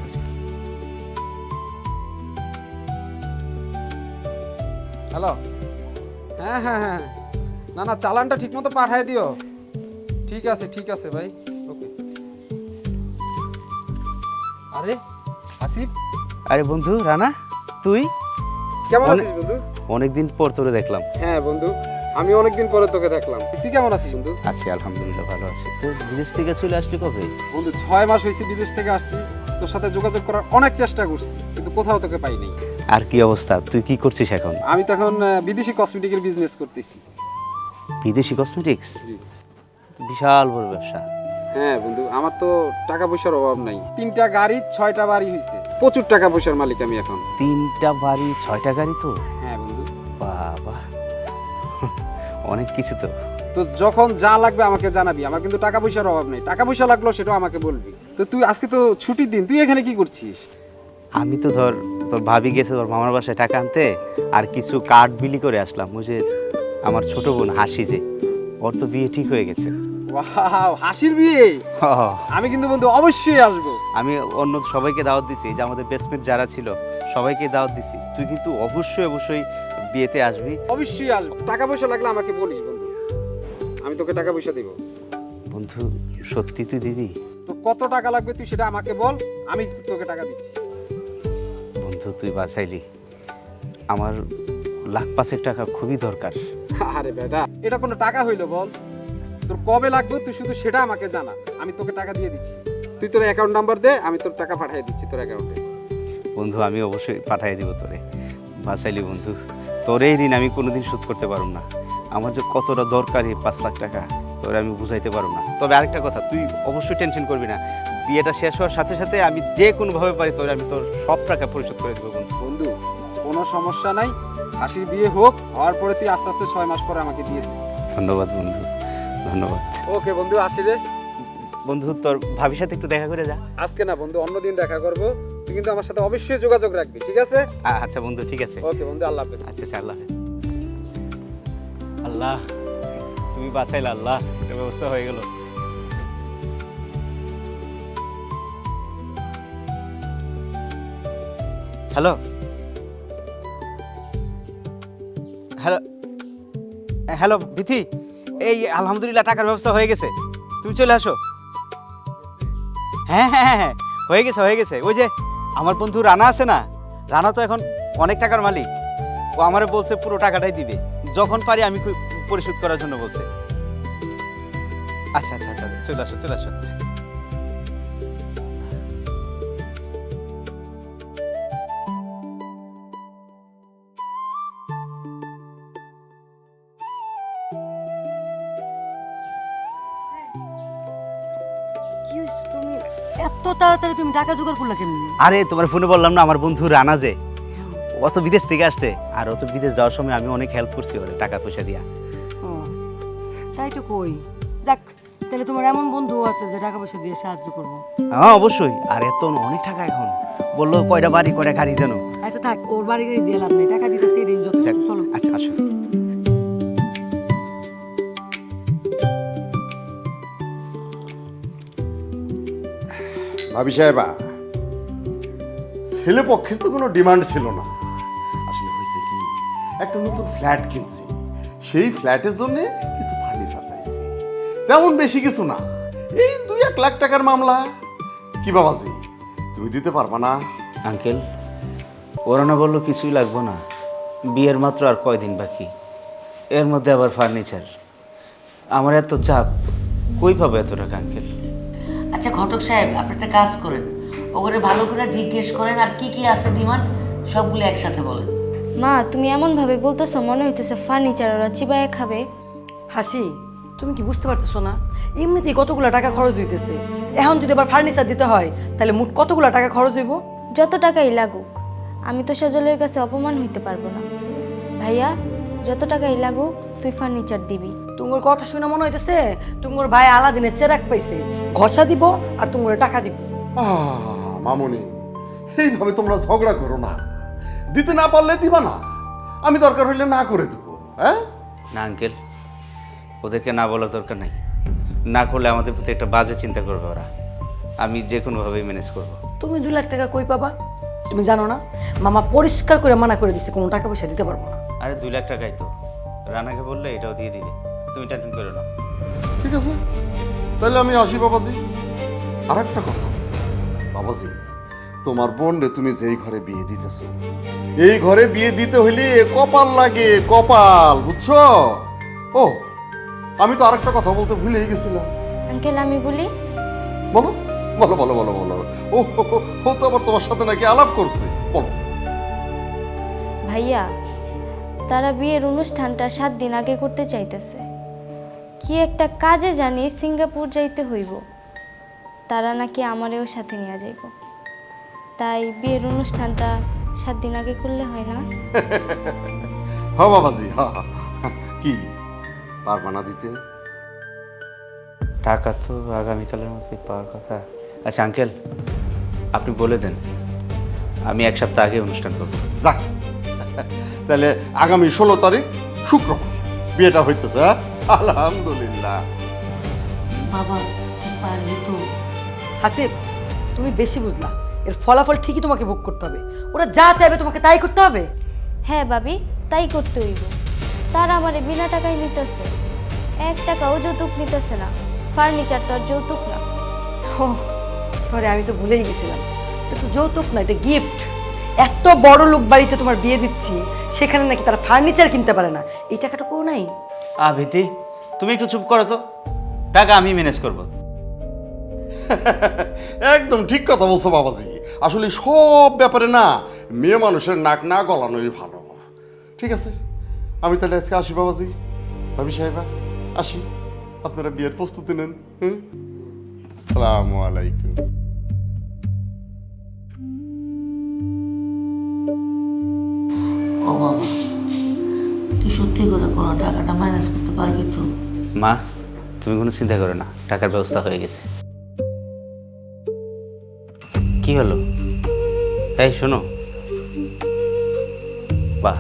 হ্যালো, হ্যাঁ হ্যাঁ হ্যাঁ, না না চালানটা ঠিক মতো পাঠায় দিও। ঠিক আছে ভাই, ওকে। আরে আসিফ, আরে বন্ধু রানা তুই কেমন অনেক- আছিস বন্ধু? অনেকদিন পর তোরে দেখলাম হ্যাঁ বন্ধু, আমি অনেকদিন পরে তোকে দেখলাম। তুই কেমন আছিস বন্ধু? আছি আলহামদুলিল্লাহ ভালো আছি তো বিদেশ থেকে চলে আসলি কবে বন্ধু 6 মাস হয়েছে বিদেশ থেকে আসছি, তোর সাথে যোগাযোগ করার অনেক চেষ্টা করছি কিন্তু কোথাও তোকে পাই নাই। আর কি অবস্থা তুই কি করছিস এখন আমি তো এখন বিদেশি কসমেটিকের বিজনেস করতেছি। বিদেশি কসমেটিক্স বিশাল বড় ব্যবসা হ্যাঁ বন্ধু, আমার তো টাকা পয়সার অভাব নাই। 3টা গাড়ি 6টা বাড়ি হয়েছে, প্রচুর টাকা পয়সার মালিক আমি এখন। 3টা বাড়ি 6টা গাড়ি তো হ্যাঁ বন্ধু, বাবা অনেক কিছু তো তো যখন যা লাগবে আমাকে জানাবি, আমার কিন্তু টাকা পয়সার অভাব নেই। টাকা পয়সা লাগলো সেটাও আমাকে বলবি। তো তুই আজকে তো ছুটির দিন, তুই এখানে কি করছিস? আমি তো ধর তোর ভাবি গেছে তোর মামার বাসায় টাকা আনতে আর কিছু কার্ড বিলি করে আসলাম ওই যে আমার ছোট বোন হাসি যে ওর তো বিয়ে ঠিক হয়ে গেছে ওয়াও, হাসির বিয়ে! আমি কিন্তু বন্ধু অবশ্যই আসবো। আমি অন্য সবাইকে দাওয়াত দিছি যে আমাদের বেসমেন্ট যারা ছিল সবাইকে দাওয়াত দিছি তুই কিন্তু অবশ্যই অবশ্যই বিয়েতে আসবি অবশ্যই আসবো। টাকা পয়সা লাগলে আমাকে বলিস বন্ধু, আমি তোকে টাকা পয়সা দিব। বন্ধু সত্যি তুই দিবি তো কত টাকা লাগবে তুই সেটা আমাকে বল, আমি তোকে টাকা দিচ্ছি। বন্ধু তুই বাঁচাইলি আমার 1,05,000 টাকা খুবই দরকার আরে বেটা, এটা কোনো টাকা হইলো বল? তোর কবে লাগবে তুই শুধু সেটা আমাকে জানা, আমি তোকে টাকা দিয়ে দিচ্ছি। তুই তোর অ্যাকাউন্ট নাম্বার দে, আমি তোর টাকা পাঠিয়ে দিচ্ছি তোর অ্যাকাউন্টে। বন্ধু আমি অবশ্যই পাঠিয়ে দিব তোরে বাঁচাইলি বন্ধু তোর এই ঋণ আমি কোনোদিন শোধ করতে পারব না আমার যে কতটা দরকারি 5 লাখ টাকা তোরে আমি বুঝাইতে পারব না তবে আরেকটা কথা তুই অবশ্যই টেনশন করবি না বিয়েটা শেষ হওয়ার সাথে সাথে আমি যে কোনোভাবে পারি তোরে আমি তোর সব টাকা পরিশোধ করে দেবো বন্ধু বন্ধু কোনো সমস্যা নাই, হাসির বিয়ে হোক, হওয়ার পরে তুই আস্তে আস্তে 6 মাস পরে আমাকে দিয়ে দিস। ধন্যবাদ বন্ধু ধন্যবাদ ওকে বন্ধু, আসি রে। বন্ধু তোর ভাবির সাথে একটু দেখা করে যা আজকে না বন্ধু, অন্যদিন দেখা করব। তুই কিন্তু আমার সাথে অবশ্যই যোগাযোগ রাখবি, ঠিক আছে? আচ্ছা বন্ধু ঠিক আছে ওকে বন্ধু, আল্লাহ হাফেজ। আচ্ছা আচ্ছা আল্লাহ হাফেজ। আল্লাহ তুমি বাঁচাইলা আল্লাহ এটা ব্যবস্থা হয়ে গেল হ্যালো হ্যালো বিথি, এই আলহামদুলিল্লাহ টাকার ব্যবস্থা হয়ে গেছে, তুমি চলে আসো। হ্যাঁ হ্যাঁ হ্যাঁ, হয়ে গেছে হয়ে গেছে। ওই যে আমার বন্ধু রানা আছে না, রানা তো এখন অনেক টাকার মালিক। ও আমারে বলছে পুরো টাকাটাই দিবে, যখন পারি আমি পরিশোধ করার জন্য বলছে। আচ্ছা আচ্ছা আচ্ছা, চলে আসো চলে আসো। কি হইছে তুমি এত তাড়াতাড়ি তুমি টাকা জোগাড় করলা কেমনি? আরে তোমার ফোনে বললাম না, আমার বন্ধু রানা যে ও তো বিদেশ থেকে আসছে, আর ও তো বিদেশ যাওয়ার সময় আমি অনেক হেল্প করছি ওরে টাকা পয়সা দিয়া। ও, তাই তো কই। যাক, তাহলে তোমার এমন বন্ধু আছে যে টাকা পয়সা দিয়ে সাহায্য করবো। হ্যাঁ অবশ্যই, আর এত অনেক টাকা এখন। বললো কয়টা বাড়ি কয়টা গাড়ি জানো। আচ্ছা থাক, ওর বাড়ি গাড়ি দিয়ে লাভ নেই, টাকা দিতেছে এটাই যথেষ্ট। যাক, চলো। আচ্ছা আসো। ভাবি সাহেবা, ছেলে পক্ষের তো কোনো ডিমান্ড ছিল না। আসলে হয়েছে কি, একটা নতুন ফ্ল্যাট কিনছি, সেই ফ্ল্যাটের জন্য কিছু ফার্নিচার চাইছি। তেমন বেশি কিছু না, এই 2-1 লাখ টাকার মামলা। কি বাবাজি, তুমি দিতে পারবা না? আঙ্কেল, ওরা না বললো কিছুই লাগবো না, বিয়ের মাত্র আর কয়দিন বাকি, এর মধ্যে আবার ফার্নিচার। আমার এত চাপ, কই পাবো এত টাকা আঙ্কেল? আচ্ছা ঘটক সাহেব, আপনি একটা কাজ করেন, ওগুলো ভালো করে জিজ্ঞেস করেন আর কি কি আছে ডিমান্ড সবগুলো একসাথে বলেন। মা, তুমি এমনভাবে বলতেছো মনে হইতেছে ফার্নিচার ওরা চিবায়ে খাবে। হাসি, তুমি কি বুঝতে পারতেছো না? এমনিতেই কতগুলো টাকা খরচ হইতেছে, এখন যদি আবার ফার্নিচার দিতে হয় তাহলে মোট কতগুলো টাকা খরচ হইব? যত টাকাই লাগুক, আমি তো সজলের কাছে অপমান হইতে পারবো না। ভাইয়া, যত টাকাই লাগুক তুই ফার্নিচার দিবি। তোমার কথা শুনে মনে হইতেছে তোমার ভাই আলাদিনের চেরাক পাইছে, ঘষা দিব আর তোমার টাকা দিব। মামুনি, এইভাবে তোমরা ঝগড়া করো না। দিতে না পারলে দিবা না, আমি দরকার হইলে না করে দেবো। হ্যাঁ না আঙ্কেল, ওদেরকে না বলার দরকার নাই, না করলে আমাদের প্রতি একটা বাজে চিন্তা করবে ওরা। আমি যে কোনোভাবেই ম্যানেজ করবো। তুমি 2 লাখ টাকা কই পাবা? তুমি জানো না মামা পরিষ্কার করে মানা করে দিচ্ছে কোনো টাকা পয়সা দিতে পারবো না। আরে 2 লাখ টাকাই তো, রানাকে বললে এটাও দিয়ে দিবে, তুমি টেনশন করো না। ঠিক আছে, তাহলে আমি আসি বাবাজি। আর একটা কথা বাবাজি, তোমার বোন রে তুমি যেই ঘরে বিয়ে দিতেছো, এই ঘরে বিয়ে দিতে হইলে কপাল লাগে, কপাল, বুঝছো? ও, আমি তো আরেকটা কথা বলতে ভুলেই গেছিলাম। আঙ্কেল আমি বলি, বলো বলো বলো বলো বলো। ও ও তো আবার তোমার সাথে নাকি আলাপ করছে, বলো। ভাইয়া, তারা বিয়ের অনুষ্ঠানটা 7 দিন আগে করতে চাইতেছে। কি একটা কাজে জানি সিঙ্গাপুর যাইতে হইব, তারা নাকি আমারেও সাথে নিয়ে যাইব। তাই বিয়ের অনুষ্ঠানটা 7 দিন আগে করলে হয় না? হ বাবাজি, কি পারবা না দিতে? টাকা তো আগামীকালের মধ্যে পাওয়ার কথা। আচ্ছা আঙ্কেল, আপনি বলে দেন, আমি 1 সপ্তাহ আগে অনুষ্ঠান করব। যাক, তাহলে আগামী 16 তারিখ শুক্রবার বিয়েটা হইতেছে। আলহামদুলিল্লাহ। বাবা তুই পারবি তো? হাসিব, তুমি বেশি বুঝলা, এর ফলাফল ঠিকই তোমাকে ভোগ করতে হবে। ওরা যা চাইবে তোমাকে তাই করতে হবে। হ্যাঁ ভাবি, তাই করতে হইব। তারা আমারে বিনা টাকায় নিতেছে, 1 টাকাও যৌতুক নিতেছে না। ফার্নিচার তো আর যৌতুক না। ও সরি, আমি তো ভুলেই গেছিলাম, এটা তো যৌতুক না, এটা গিফট। এত বড় লোক বাড়িতে তোমার বিয়ে দিচ্ছি, সেখানে নাকি তারা ফার্নিচার কিনতে পারে না, এই টাকাটা কেউ নাই। ভীতি, তুমি একটু চুপ করো তো, টাকা আমি ম্যানেজ করব। একদম ঠিক কথা বলছো বাবাজি। আসলে সব ব্যাপারে না মেয়ে মানুষের নাক না গলানোই ভালো। ঠিক আছে, আমি তাহলে আজকে আসি বাবাজি। ভাবি সাহেবা আসি, আপনারা বিয়ের প্রস্তুতি নেন। আসসালামু আলাইকুম। ও বাবা, তুই সত্যি করে কোনো টাকাটা ম্যানেজ করতে পারবি তো? মা, তুমি কোনো চিন্তা করো না, টাকার ব্যবস্থা হয়ে গেছে। কি হলো? এই শোনো, বাহ,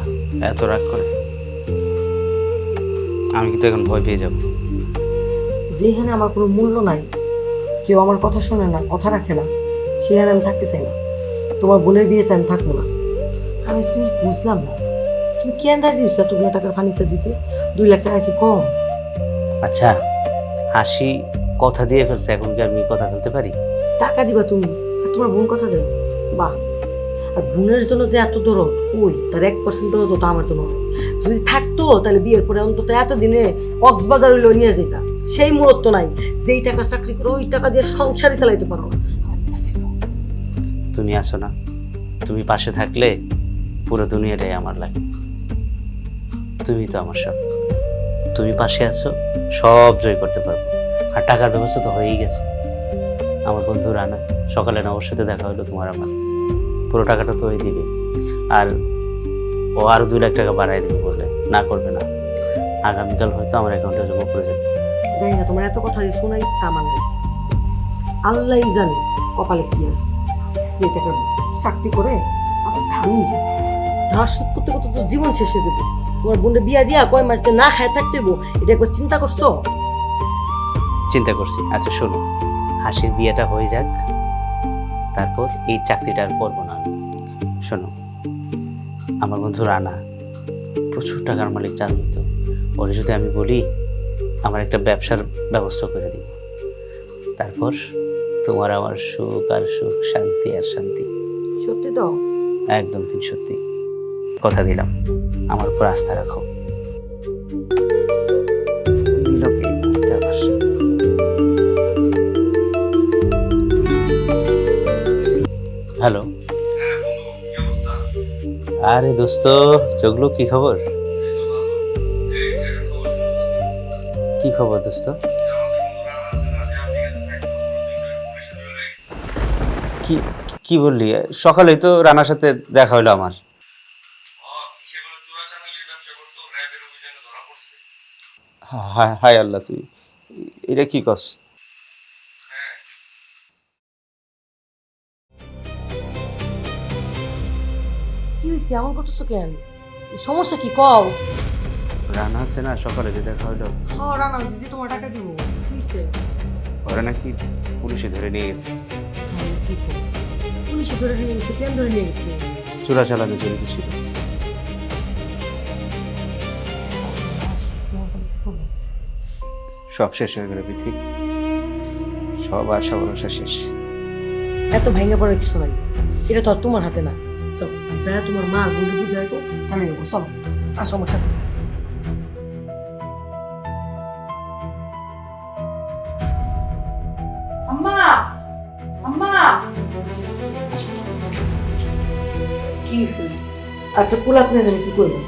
এত রাগ করে, আমি কিন্তু এখন ভয় পেয়ে যাব। যেখানে আমার কোনো মূল্য নাই, কেউ আমার কথা শোনে না, কথা রাখে না, সেখানে আমি থাকতে চাই না। তোমার বোনের বিয়েতে আমি থাকবো না। আমি কি বুঝলাম না, তুমি কেন রাজি হইছো এতগুলো টাকার ফার্নিচার দিতে? 2 লাখ টাকা কি কম? আচ্ছা হাসি কথা দিয়ে ফেলছে, এখন কি আমি কথা বলতে পারি? টাকা দিবা তুমি আর তোমার বোন কথা দেয়? বাহ! আর বোনের জন্য যে এত দরদ, ওই তার 1% দরদ তো আমার জন্য নয়। যদি থাকতো তাহলে বিয়ের পরে অন্তত এতদিনে কক্সবাজার হইলেও নিয়ে যেতা। সেই মুহূর্ত নাই, যেই টাকা চাকরি করো ওই টাকা দিয়ে সংসারই চালাইতে পারো না। তুমি আসো না, তুমি পাশে থাকলে পুরো দুনিয়াটাই আমার লাগে। তুমি তো আমার সব, তুমি পাশে আছো, সব জয় করতে পারবো। আর টাকার ব্যবস্থা তো হয়েই গেছে। আমার বন্ধু রানা সকালে নবর সাথে দেখা হলো তোমার আমার, পুরো টাকাটা তো ওই দিবে। আর ও আরো 2 লাখ টাকা বাড়াই দেবে বললে না করবে না। আগামীকাল হয়তো আমার অ্যাকাউন্টে জমা করে যাবে। জানি না, তোমার এত কথা শোনার ইচ্ছা আমার নেই। আল্লাহই জানে কপালে কি আছে। যে টাকা চাকরি করে আবার ধার শোধ করতে করতে তো জীবন শেষ হয়ে দেবে। তোমার বোনটা বিয়া দিয়া কয় মাস যে না খায় থাকতে হইবো, এটা একবার চিন্তা করছো? চিন্তা করছি। আচ্ছা শোনো, হাসির বিয়েটা হয়ে যাক, তারপর এই চাকরিটা আর করবো না আমি। শোনো, আমার বন্ধু রানা প্রচুর টাকার মালিক, জানবি তো। ওরে যদি আমি বলি আমার একটা ব্যবসার ব্যবস্থা করে দিব, তারপর তোমার আমার সুখ আর সুখ, শান্তি আর শান্তি। সত্যি তো? একদম তুমি সত্যি কথা দিলাম, আমার উপর আস্থা রাখো। নীলকে এই মুহূর্তে আবার হ্যালো। আরে দোস্ত চগলু, কি খবর? কি খবর দোস্ত? কি কি বললি? সকালেই তো রানার সাথে দেখা হলো আমার। হায় হায় আল্লাহ, তুই এটা কি কস? কি হয়েছে এমন করতেছো কেন? সমস্যা কি কও? রানা আছে না, সকালে যে দেখা হলো, হ্যাঁ রানা যে তোমার টাকা দিব, কি হয়েছে? ওরা নাকি পুলিশে ধরে নিয়ে গেছে। কি কও? পুলিশে ধরে নিয়ে গেছে? কেন ধরে নিয়ে গেছে? চোরা চালানো জড়িত ছিল। সব শেষ হয়ে গেল পৃথিবী, সব আশা ভরসা শেষ। এত ভেঙে পড়ার কিছু নাই, এটা তো আর তোমার হাতে না। চলো যা তোমার মার বন্ধু বুঝাই গো, তাহলে চলো আসো আমার সাথে। আম্মা, আম্মা, কি হয়েছে? একটা কুলাপ নিয়ে গেলে কি করবো?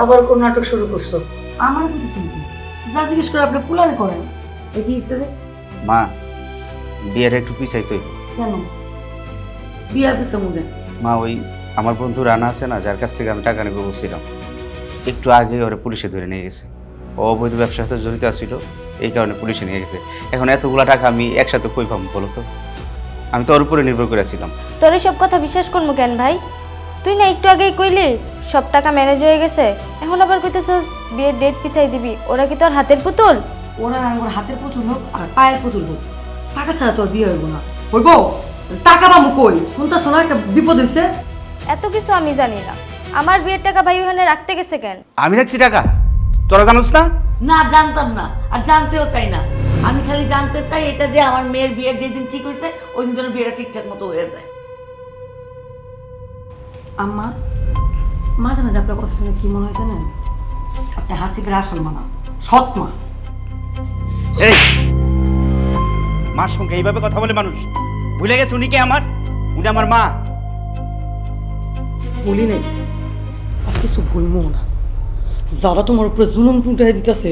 আবার কোন নাটক শুরু করছো? আমার কইতেছেন কি? যা জিজ্ঞেস করে আপনি পুলারে করেন। এ কি হয়েছে রে? মা, বিয়ের একটু পিছাইতই। কেন বিয়া পিছা মুদে? মা, ওই আমার বন্ধু রানা আছে না, যার কাছ থেকে আমি টাকা নেবো বলছিলাম, একটু আগে ওরা পুলিশে ধরে নিয়ে গেছে। ও অবৈধ ব্যবসার সাথে জড়িত ছিল, এই কারণে পুলিশে নিয়ে গেছে। এখন এতগুলা টাকা আমি একসাথে কই পাবো বলো তো? আমি তো ওর উপরে নির্ভর করেছিলাম। তোর সব কথা বিশ্বাস করবো কেন ভাই? তুই না একটু আগেই কইলি সব টাকা ম্যানেজ হয়ে গেছে, এখন আবার কইতেছস বিয়ের ডেট পিছাই দিবি। ওরা কি তোর হাতের পুতুল? ওরা আমার হাতের পুতুল হোক আর পায়ের পুতুল হোক, টাকা ছাড়া তোর বিয়ে হইব না। হইব? টাকা পাবো কই? শুনতেছো না একটা বিপদ হইছে? এত কিছু আমি জানি না। আমার বিয়ের টাকা ভাই ওখানে রাখতে গেছে কেন? আমি রাখছি টাকা, তোরা জানোস না? না, জানতাম না আর জানতেও চাই না। আমি খালি জানতে চাই এটা যে আমার মেয়ের বিয়ের যেদিন ঠিক হয়েছে ওই দিন যেন বিয়েটা ঠিকঠাক মতো হয়ে যায়। আম্মা, মাঝে মাঝে আপনার কথা শুনে কি মনে হয় জানেন? আপনি হাসিবের আসল মানা, সৎ মা। এই মার সঙ্গে এইভাবে কথা বলে মানুষ? ভুলে গেছে উনি কে আমার? উনি আমার মা। বলি নাই আর কিছু ভুলবো না। যারা তোমার উপরে জুলুম টুটাই দিতেছে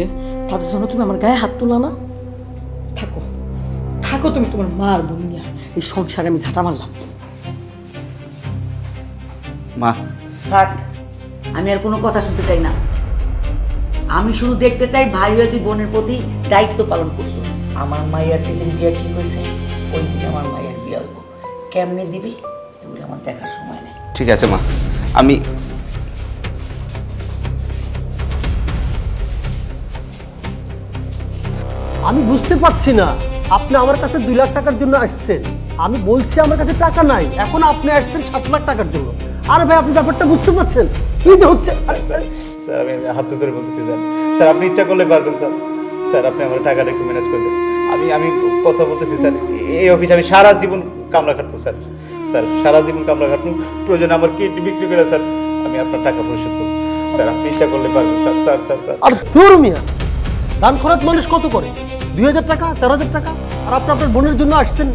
তাদের জন্য তুমি আমার গায়ে হাত তোলা না। থাকো থাকো তুমি তোমার মার বোন নিয়ে। এই সংসারে আমি ঝাঁটা মারলাম। মা থাক, আমি আর কোনো কথা শুনতে চাই না। আমি শুধু দেখতে চাই ভাই হয়ে তুই বোনের প্রতি দায়িত্ব পালন করছো। আমার মায়ের যেদিন বিয়ে ঠিক হয়েছে ওই দিন আমার মায়ের বিয়ে হইব। কেমনে দিবি এগুলো আমার দেখার সময় নেই। ঠিক আছে মা, আমি আমি বুঝতে পারছি না, আপনি আমার কাছে 2 লাখ টাকার জন্য আসছেন। আমি বলছি আমার কাছে টাকা নাই, এখন আপনি আসছেন 7 লাখ টাকার জন্য। আরে ভাই, আপনি ব্যাপারটা বুঝতে পারছেন? কি যে হচ্ছে? স্যার আমি হাত ধরে বলতেছি স্যার, স্যার আপনি ইচ্ছা করলে পারবেন স্যার, স্যার আপনি আমার টাকাটা একটু ম্যানেজ করে দেন। আমি কথা বলতেছি স্যার, এই অফিসে আমি সারা জীবন কামলা খাটবো স্যার, স্যার সারা জীবন কামলা খাটবো, প্রয়োজনে আমার কিডনি বিক্রি করে স্যার আমি আপনার টাকা পরিশোধ করবো স্যার, আপনি ইচ্ছা করলে পারবেন স্যার। স্যার স্যার স্যার আর ধুর মিয়া, দান খরচ মানুষ কত করে? 2000 টাকা, 4000 টাকা, আর আপনি আপনার বোনের জন্য আসছেন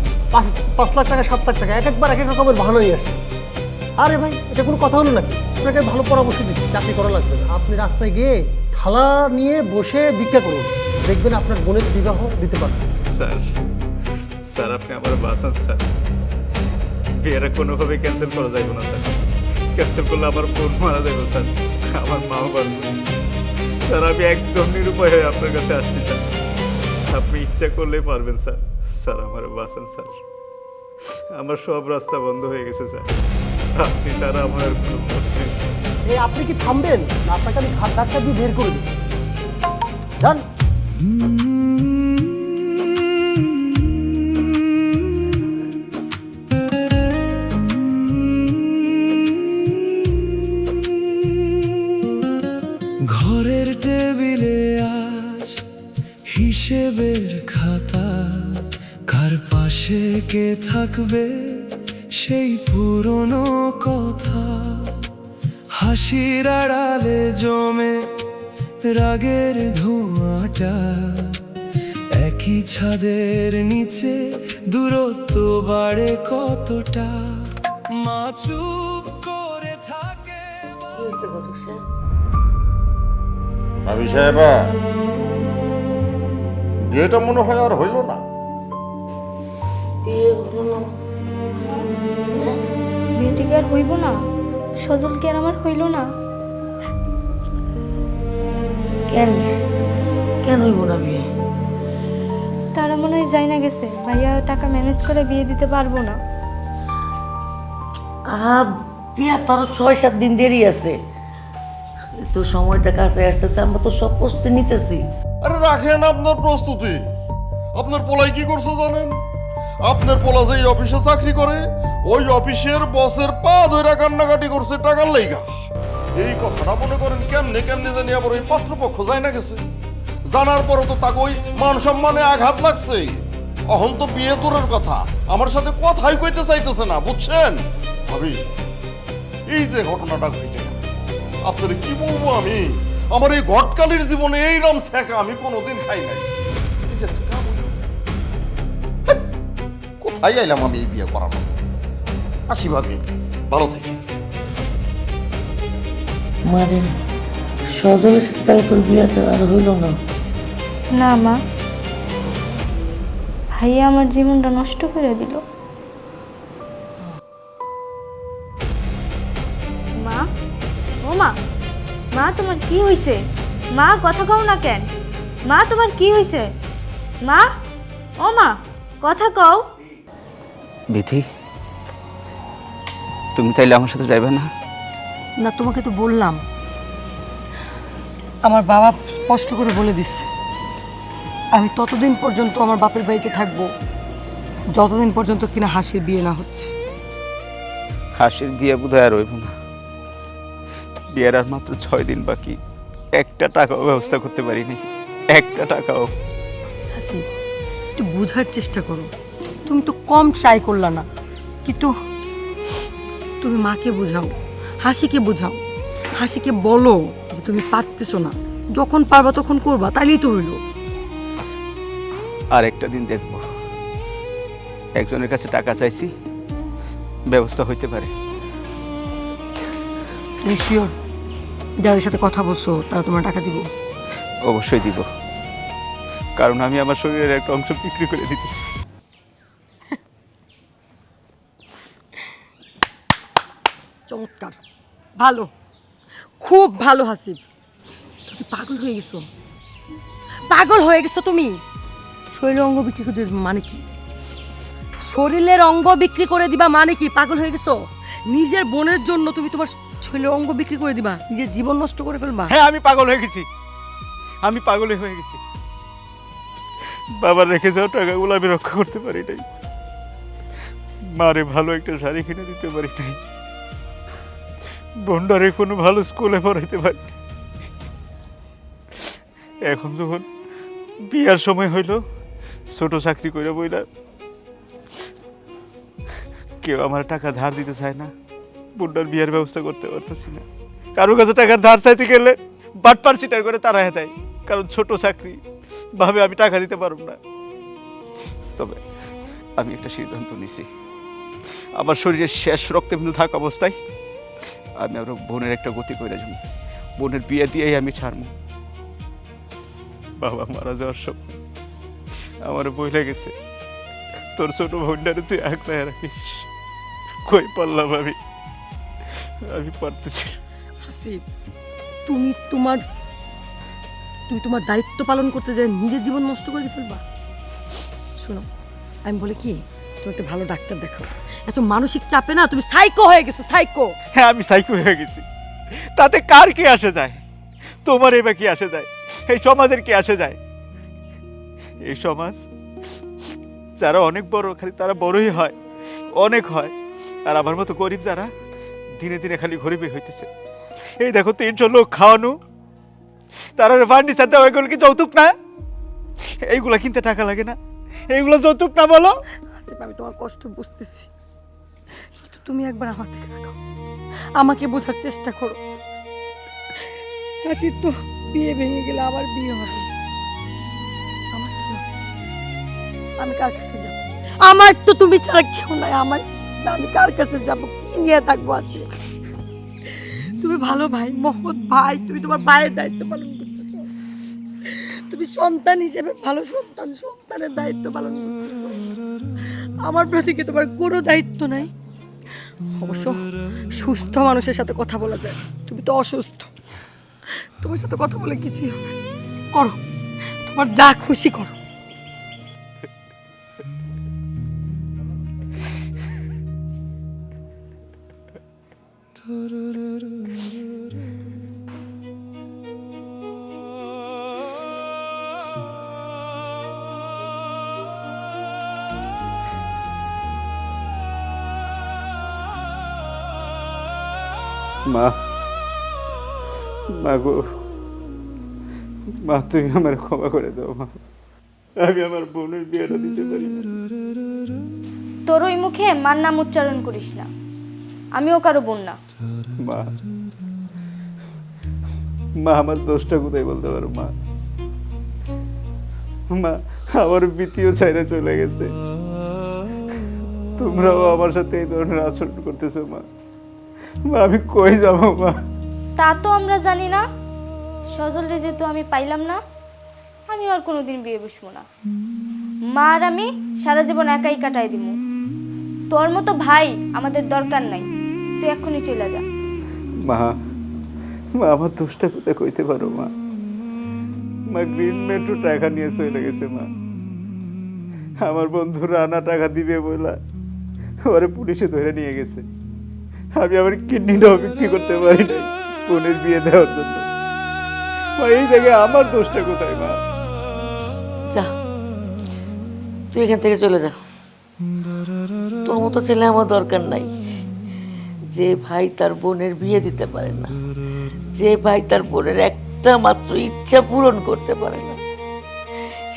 5 লাখ টাকা, 7 লাখ টাকা, এক একবার এক এক রকমের বাহানা নিয়ে আসছেন। আরে ভাই, এটা কোনো কথা হলো নাকি? আপনাকে ভালো পরামর্শ দিচ্ছি, চাকরি করা লাগবে না। আপনি রাস্তায় গিয়ে থালা নিয়ে বসে ভিক্ষা করুন, দেখবেন আপনার বোনের বিবাহ দিতে পারবেন। স্যার, স্যার আপনি আমার বাঁচান স্যার, বিয়েটা কোনোভাবে ক্যান্সেল করা যাইব না স্যার, ক্যান্সেল করলে আমার বোন মারা যাবে স্যার, আমার মাও বাঁচবে স্যার, আমি একদম নিরুপায় হয়ে আপনার কাছে আসছি স্যার, আপনি ইচ্ছা করলেই পারবেন স্যার, স্যার আমার বাঁচান স্যার, আমার সব রাস্তা বন্ধ হয়ে গেছে স্যার, আপনি ছাড়া আমার আর কোনো পথ নেই। এই আপনি কি থামবেন না আপনাকে আমি ঘাট ধাক্কা দিয়ে বের করে দেব? যান। ঘরের টেবিলে আজ হিসেবের খাতা, কার পাশে কে থাকবে সেই পুরনো কথা, হাসির আড়ালে জমে রাগের ধোঁয়াটা, একই ছাদের নিচে দূরত্ব বাড়ে কতটা, মা চুপ করে থাকে। কি হয়েছে ঘটক সাহেব? ভাবি সাহেবা, বিয়েটা মনে হয় আর হইল না। বিয়ে হলো না? বিয়েটি কি আর হইব না? সজল কি আর আমার হইল না? কেন কেন হইব না বিয়ে? তারা মনে হয় যাই না গেছে, ভাইয়া টাকা ম্যানেজ করে বিয়ে দিতে পারবো না। আহা, বিয়া তো আরো 6-7 দিন দেরি আছে, তো সময়টা কাছে আসতেছে, আমরা তো সব প্রস্তুতি নিতেছি। আরে রাখেন আপনার প্রস্তুতি। আপনার পোলাই কি করছে জানেন? আপনার পোলা যে অফিসে চাকরি করে, ওই অফিসের বসের পা ধরে কান্নাকাটি করছে টাকার লাইগা। এই কথাটা মনে করেন কেমনে কেমনে জানি আবার ওই পাত্রপক্ষ যায় না গেছে, জানার পরও তো তাকে ওই মান সম্মানে আঘাত লাগছে। অহন তো বিয়ে দূরের কথা, আমার সাথে কথাই কইতে চাইতেছে না, বুঝছেন ভাবি? এই যে ঘটনাটা ঘটে গেল, আপনারে কি বলবো আমি, আমার এই ঘটকালির জীবনে এইরকম ছ্যাঁকা আমি কোনোদিন খাই নাই। এই যে একটা কাম হইলো, হ্যাট, কোথায় আইলাম আমি এই বিয়ে করানোর জন্য? আসি ভাবি, ভালো থাকি। মানে সজলের সাথে তাহলে তোর বিয়েটা আর হইল না? না মা, ভাইয়া আমার জীবনটা নষ্ট করে দিল। মা, ও মা, মা তোমার কি হয়েছে? মা কথা কও না কেন? মা তোমার কি হয়েছে? মা, ও মা, কথা কও। বিধি, তুমি তাইলে আমার সাথে যাবে না? না, তোমাকে তো বললাম, আমার বাবা স্পষ্ট করে বলে দিচ্ছে আমি ততদিন পর্যন্ত আমার বাপের বাড়িতে থাকবো যতদিন পর্যন্ত কিনা হাসির বিয়ে না হচ্ছে। হাসির বিয়ে বোধহয় আর হইব না, বিয়ের আর মাত্র 6 দিন বাকি, একটা টাকাও ব্যবস্থা করতে পারিনি, একটা টাকাও। হাসি, একটু বোঝার চেষ্টা করো, তুমি তো কম ট্রাই করলা না, কিন্তু তুমি মাকে বোঝাও, হাসিকে বোঝাও, হাসিকে বলো যে তুমি পারতেছো না, যখন পারবা তখন করবা, তাইলেই তো হইলো। আর একটা দিন দেখব, একজনের কাছে টাকা চাইছি, ব্যবস্থা হইতে পারে। তুমি শিওর যাদের সাথে কথা বলছো তারা তোমার টাকা দিব? অবশ্যই দিব, কারণ আমি আমার শরীরের একটা অংশ বিক্রি করে দিতেছি। চমৎকার, ভালো, খুব ভালো হাসিব। তুমি পাগল হয়ে গেছো, পাগল হয়ে গেছো তুমি। শরীরের অঙ্গ বিক্রি করে দিবা মানে কি? শরীরের অঙ্গ বিক্রি করে দিবা মানে কি? পাগল হয়ে গেছো? নিজের বোনের জন্য তুমি তোমার শরীরের অঙ্গ বিক্রি করে দিবা, নিজের জীবন নষ্ট করে ফেলবা? হ্যাঁ, আমি পাগল হয়ে গেছি, আমি পাগলই হয়ে গেছি। বাবার রেখে যাওয়া টাকাগুলো আমি রক্ষা করতে পারি নাই, মারে ভালো একটা শাড়ি কিনে দিতে পারি নাই, বন্ডারে কোনো ভালো স্কুলে পড়াইতে পারি। এখন যখন বিয়ার সময় হইল, ছোট চাকরি করে বইলা কেউ আমার টাকা ধার দিতে চায় না, বন্ডার বিয়ার ব্যবস্থা করতে পারতেছি না। কারো কাছে টাকার ধার চাইতে গেলে বাটপার সিটার করে তাড়ায় দেয়, কারণ ছোট চাকরি ভাবে আমি টাকা দিতে পারব না। তবে আমি একটা সিদ্ধান্ত নিছি, আমার শরীরের শেষ রক্তবিন্দু থাকা অবস্থায় আমি আমার বোনের একটা গতি করে যাব, বোনের বিয়ে দিয়েই আমি ছাড়ব। বাবা মারা যাওয়ার সময় আমার বইলে গেছে, তোর ছোট বোনটারে তুই একলাই রাখিস। কই পারলাম আমি পারতেছি না। হাসিব, তুমি তোমার দায়িত্ব পালন করতে যায় নিজের জীবন নষ্ট করে ফেলবা? শোনো, আমি বলি কি, তুমি একটা ভালো ডাক্তার দেখাও। এত মানসিক চাপে না তুমি সাইকো হয়ে গেছো, সাইকো। হ্যাঁ, আমি সাইকো হয়ে গেছি, তাতে কার কি আসে যায়? তোমার এবার কি আসে যায়? এই সমাজের কি আসে যায়? এই সমাজ যারা অনেক বড়, খালি তারা বড়ই হয়, অনেক হয়, আর আমার মতো গরিব যারা দিনে দিনে খালি গরিবই হইতেছে। এই দেখো, 300 লোক খাওয়ানো, তারা ফার্নিচার দেওয়া, এগুলো কি যৌতুক না? এইগুলা কিনতে টাকা লাগে না? এইগুলো যৌতুক না বলো? হাসিব, আমি তোমার কষ্ট বুঝতেছি, কিন্তু তুমি একবার আমার থেকে তাকাও, আমাকে বোঝার চেষ্টা করো। হাসিব তো বিয়ে ভেঙে গেলে আবার বিয়ে হবে, আমার কি হবে? আমি কার কাছে যাব? আমার তো তুমি ছাড়া কেউ নাই, আমার আমি কার কাছে যাব? কি নিয়ে থাকবো? আছে তুমি ভালো ভাই, মহৎ ভাই, তুমি তোমার ভাইয়ের দায়িত্ব পালন করতেছো, তুমি সন্তান হিসেবে ভালো সন্তানের দায়িত্ব পালন করতেছো। আমার প্রতি কি তোমার কোনো দায়িত্ব নাই? অবশ্য সুস্থ মানুষের সাথে কথা বলা যায়, তুমি তো অসুস্থ, তোমার সাথে কথা বলে কিছুই হবে না। করো, তোমার যা খুশি করো। মা, মা গো, মা তুমি আমার ক্ষমা করে দাও মা, আমি আমার বোনের বিয়েটা দিতে পারি না। তোর ওই মুখে মার নাম উচ্চারণ করিস না, আমিও কারো বোন না। মা, মা আমার দোষটা কোথায় বলতে পারো মা? মা, আমার বিতিও ছাইরা চলে গেছে, তোমরাও আমার সাথে এই ধরনের আচরণ করতেছো মা। মা, আমি কই যাব মা? তা তো আমরা জানি না, সজলরে যেহেতু আমি পাইলাম না, আমি আর কোনোদিন বিয়ে বসবো না। মা আর আমি সারা জীবন একাই কাটাই দিব। তোর মতো ভাই আমাদের দরকার নাই, তুই এক্ষুনি চলে যা। মা, মা আমার দোষটা কোথায় কইতে পারো মা? মা গ্রিন মেট্রো টাকা নিয়ে চলে গেছে মা, আমার বন্ধু রানা টাকা দিবে বইলা ওরে পুলিশে ধরে নিয়ে গেছে। আমি আমার কিডনিটাও বিক্রি করতে পারি নাই বোনের বিয়ে দেওয়ার জন্য। মা, এই জায়গায় আমার দোষটা কোথায় মা? যা, তুই এখান থেকে চলে যা, তোর মতো ছেলে আমার দরকার নাই। যে ভাই তার বোনের বিয়ে দিতে পারে না, যে ভাই তার বোনের একটা মাত্র ইচ্ছা পূরণ করতে পারে না,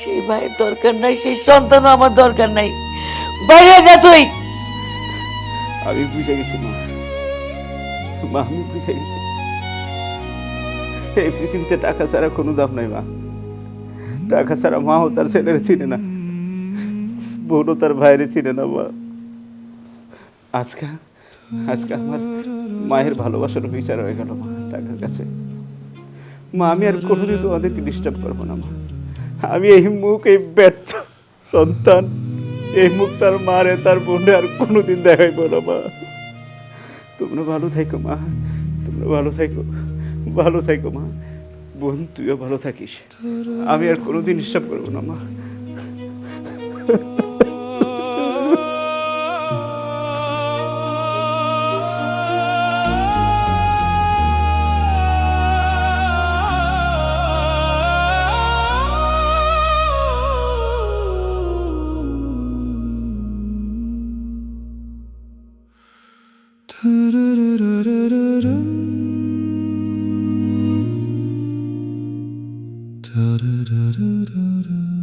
সেই ভাইয়ের দরকার নাই, সেই সন্তানও আমার দরকার নাই। বাইরে যা তুই। আমি বুঝে গেছি মা, মা আমি বুঝে গেছি, এই পৃথিবীতে টাকা ছাড়া কোনো দাম নাই মা। টাকা ছাড়া মাও তার ছেলের চিনে না, বোনও তার ভাইয়ের চিনে না মা। আজকে আমার মায়ের ভালোবাসার বিচার হয়ে গেল মা টাকার কাছে। মা, আমি আর কোনোদিন তোমাদেরকে ডিস্টার্ব করবো না মা। আমি এই মুখ, এই ব্যর্থ সন্তান, এই মুখ তার মারে তার বোনে আর কোনোদিন দেখাইবো না মা। তোমরা ভালো থাকো মা, তোমরা ভালো থাকো মা। বোন, তুইও ভালো থাকিস, আমি আর কোনোদিন ডিস্টার্ব করবো না মা। Da-da-da-da-da-da-da. da da da da da da